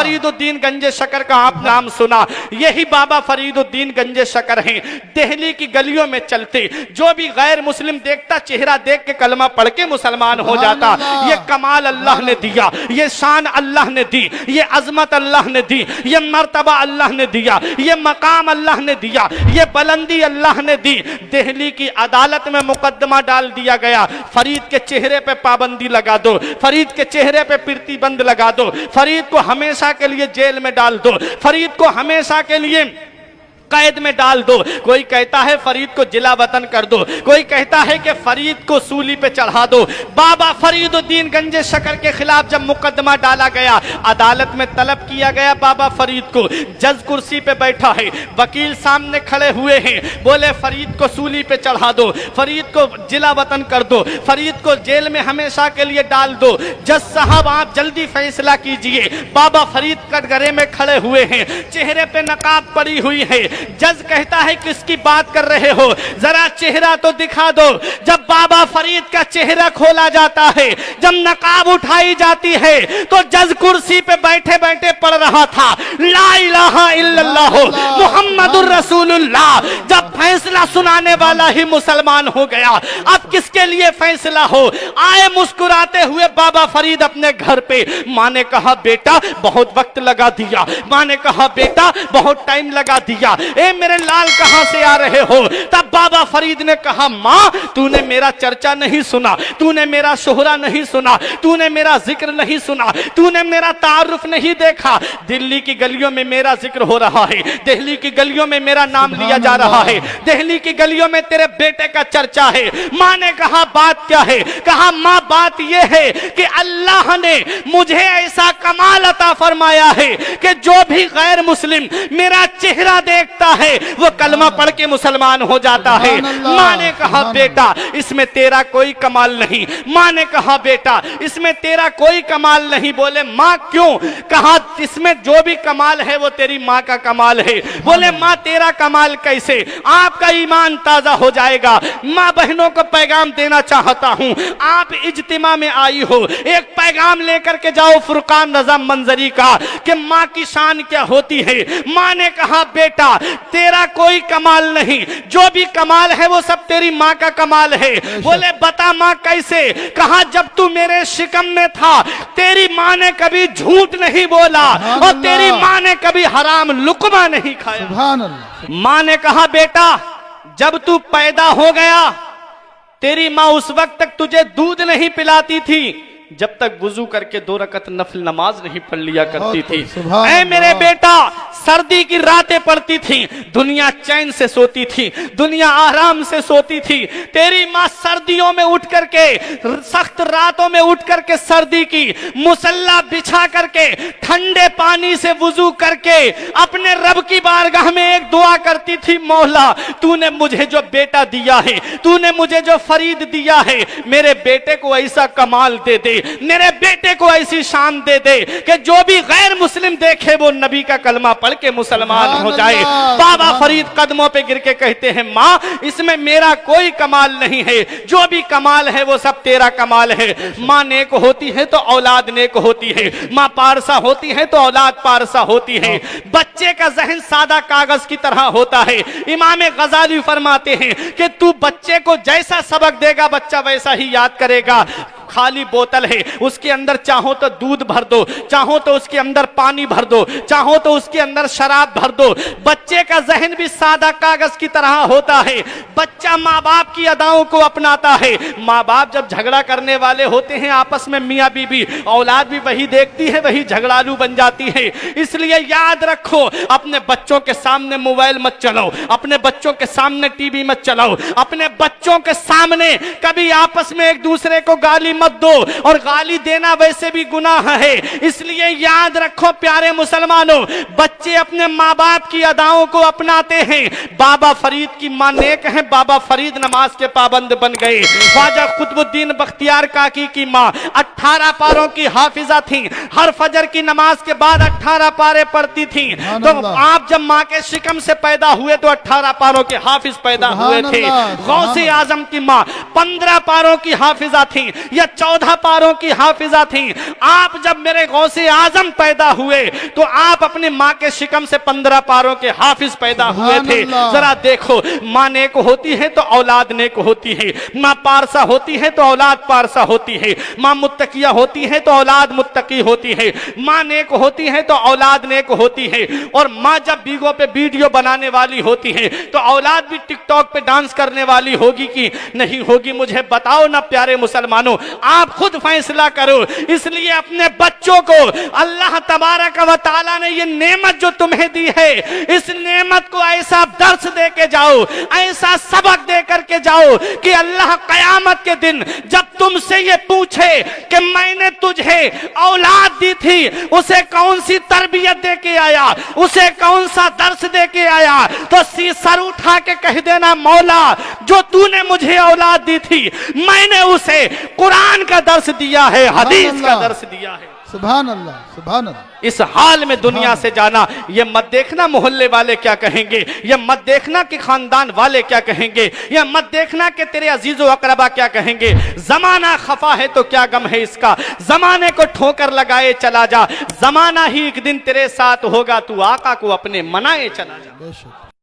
फरीदुद्दीन गंजे शकर का आप नाम सुना, यही बाबा फरीदुद्दीन गंजे शकर हैं। दिल्ली की गलियों में चलते, जो भी गैर मुस्लिम देखता चेहरा देख के कलमा पढ़ के मुसलमान हो जाता। ये कमाल अल्लाह ने दिया, ये शान अल्लाह ने दी, ये अजमत अल्लाह ने दी, ये मर्तबा अल्लाह ने दिया, ये मकाम अल्लाह ने दिया, ये बुलंदी अल्लाह ने दी। दिल्ली की अदालत में मुकदमा डाल दिया गया, फरीद के चेहरे पे पाबंदी लगा दो, फरीद के चेहरे पे प्रतिबंध लगा दो, फरीद को हमेशा के लिए जेल में डाल दो, फरीद को हमेशा के लिए कैद में डाल दो। कोई कहता है फरीद को जिला वतन कर दो, कोई कहता है कि फरीद को सूली पे चढ़ा दो। बाबा फरीदुद्दीन गंजे शकर के खिलाफ जब मुकदमा डाला गया, अदालत में तलब किया गया बाबा फरीद को, जज कुर्सी पे बैठा है, वकील सामने खड़े हुए हैं, बोले फरीद को सूली पे चढ़ा दो, फरीद को जिला वतन कर दो, फरीद को जेल में हमेशा के लिए डाल दो। जज साहब आप जल्दी फैसला कीजिए। बाबा फरीद कटघरे में खड़े हुए हैं, चेहरे पे नकाब पड़ी हुई है। जज कहता है किसकी बात कर रहे हो, जरा चेहरा तो दिखा दो। जब बाबा फरीद का चेहरा खोला जाता है, जब नकाब उठाई जाती है, तो जज कुर्सी पे बैठे बैठे पढ़ रहा था ला इलाहा इल्लल्लाह मुहम्मदुर रसूलुल्लाह। जब फैसला सुनाने वाला ही मुसलमान हो गया, अब किसके लिए फैसला हो। आए मुस्कुराते हुए बाबा फरीद अपने घर पे। माँ ने कहा बेटा बहुत वक्त लगा दिया, माँ ने कहा बेटा बहुत टाइम लगा दिया, ए मेरे लाल कहां से आ रहे हो। तब बाबा फरीद ने कहा मां तूने मेरा चर्चा नहीं सुना, तूने मेरा शोहरा नहीं सुना, तूने मेरा जिक्र नहीं सुना, तूने मेरा तारुफ नहीं देखा। दिल्ली की गलियों में मेरा जिक्र हो रहा है, दिल्ली की गलियों में मेरा नाम लिया जा रहा है, दिल्ली की गलियों में तेरे बेटे का चर्चा है। मां ने कहा बात क्या है। कहा मां बात यह है कि अल्लाह ने मुझे ऐसा कमाल अता फरमाया है कि जो भी गैर मुस्लिम मेरा चेहरा देखता है वो कलमा पढ़ के मुसलमान हो जाता है। मां ने कहा बेटा इसमें तेरा कोई कमाल नहीं। मां ने कहा बेटा इसमें तेरा कोई कमाल नहीं। बोले मां क्यों। कहा इसमें जो भी कमाल है वो तेरी मां का कमाल है। बोले मां तेरा कमाल कैसे। आपका ईमान ताजा हो जाएगा। मां बहनों को पैगाम देना चाहता हूं, आप इज्तिमा में आई हो, एक पैगाम लेकर के जाओ फुरकान रजा मंजरी का कि मां की शान क्या होती है। मां ने कहा बेटा तेरा कोई कमाल नहीं, जो भी कमाल है वो सब तेरी माँ का कमाल है। बोले बता माँ कैसे। कहा जब तू मेरे शिकम में था तेरी माँ ने कभी झूठ नहीं बोला और तेरी माँ ने कभी हराम लुकमा नहीं खाया। माँ ने कहा बेटा जब तू पैदा हो गया तेरी माँ उस वक्त तक तुझे दूध नहीं पिलाती थी जब तक वुजू करके 2 रकत नफल नमाज नहीं पढ़ लिया करती थी। ऐ मेरे बेटा सर्दी की रातें पड़ती थी, दुनिया चैन से सोती थी, दुनिया आराम से सोती थी। तेरी माँ सर्दियों में उठ करके, सख्त रातों में उठ करके सर्दी की मुसल्ला बिछा करके ठंडे पानी से वुजू करके अपने रब की बारगाह में एक दुआ करती थी, मौला तूने मुझे जो बेटा दिया है, तूने मुझे जो फरीद दिया है, मेरे बेटे को ऐसा कमाल दे दे, मेरे बेटे को ऐसी शान दे दे कि जो भी गैर मुस्लिम देखे वो नबी का कलमा पढ़ के मुसलमान हो जाए। बाबा फरीद कदमों पे गिर के कहते हैं माँ इसमें मेरा कोई कमाल नहीं है, जो भी कमाल है वो सब तेरा कमाल है। माँ नेक होती है तो औलाद नेक होती है, माँ पारसा होती है तो औलाद पारसा होती है। बच्चे का जहन सादा कागज की तरह होता है। इमाम गजाली फरमाते हैं कि तू बच्चे को जैसा सबक देगा बच्चा वैसा ही याद करेगा। खाली बोतल है, उसके अंदर चाहो तो दूध भर दो, चाहो तो उसके अंदर पानी भर दो, चाहो तो उसके अंदर शराब भर दो। बच्चे का जहन भी सादा कागज की तरह होता है। बच्चा माँ बाप की अदाओं को अपनाता है। माँ बाप जब झगड़ा करने वाले होते हैं आपस में मियाँ बीबी, औलाद भी वही देखती है, वही झगड़ालू बन जाती है। इसलिए याद रखो अपने बच्चों के सामने मोबाइल मत चलाओ, अपने बच्चों के सामने टीवी मत चलाओ, अपने बच्चों के सामने कभी आपस में एक दूसरे को गाली मत दो, और गाली देना वैसे भी गुनाह है। इसलिए याद रखो प्यारे मुसलमानों, बच्चे अपने माँ बाप की अदाओं को अपनाते हैं। बाबा फरीद की मां नेक है, बाबा फरीद नमाज के पाबंद बन गए। ख्वाजा कुतुबुद्दीन बख्तियार काकी की मां 18 पारों की हाफिजा थी, हर फजर की नमाज के बाद 18 पारे पढ़ती थी। तो आप जब माँ के शिकम से पैदा हुए तो 18 पारों के हाफिज पैदा हुए थे। गौसे आजम की मां 15 पारों की हाफिजा थी। यह 14 पारों की हाफिजा थी। आप जब मेरे गौसे आजम पैदा हुए तो आप अपनी माँ के शिकम से 15 पारों के हाफिज पैदा हुए थे। जरा देखो, माँ नेक होती है तो औलाद नेक होती है, माँ पारसा होती है तो औलाद पारसा होती है, माँ मुत्तकिया होती है तो औलाद मुत्तकी होती है, माँ नेक होती है तो औलाद नेक होती है। और माँ जब बीगों पे वीडियो बनाने वाली होती है तो औलाद भी टिकटॉक पे डांस करने वाली होगी कि नहीं होगी? मुझे बताओ ना प्यारे मुसलमानों, आप खुद फैसला करो। इसलिए अपने बच्चों को अल्लाह तबारक व तआला ने ये नेमत जो तुम्हें दी है, इस नेमत को ऐसा दर्स दे के जाओ, ऐसा सबक दे करके जाओ कि अल्लाह कयामत के दिन जब तुमसे ये पूछे कि मैंने तुझे औलाद दी थी, उसे कौन सी तरबियत दे के आया, उसे कौन सा दर्स दे के आया, तो सर उठा के कह देना, मौला जो तूने मुझे औलाद दी थी मैंने उसे कुरान का दर्स दिया है, हदीस का दर्स दिया है। सुभान अल्लाह, सुभान अल्लाह। इस हाल में दुनिया से जाना, ये मत देखना मोहल्ले वाले क्या कहेंगे, ये मत देखना कि खानदान वाले क्या कहेंगे, ये मत देखना कि तेरे अजीजो अकरबा क्या कहेंगे। जमाना खफा है तो क्या गम है इसका, जमाने को ठोकर लगाए चला जा, जमाना ही एक दिन तेरे साथ होगा, तू आका को अपने मनाए चला जा। बेशक।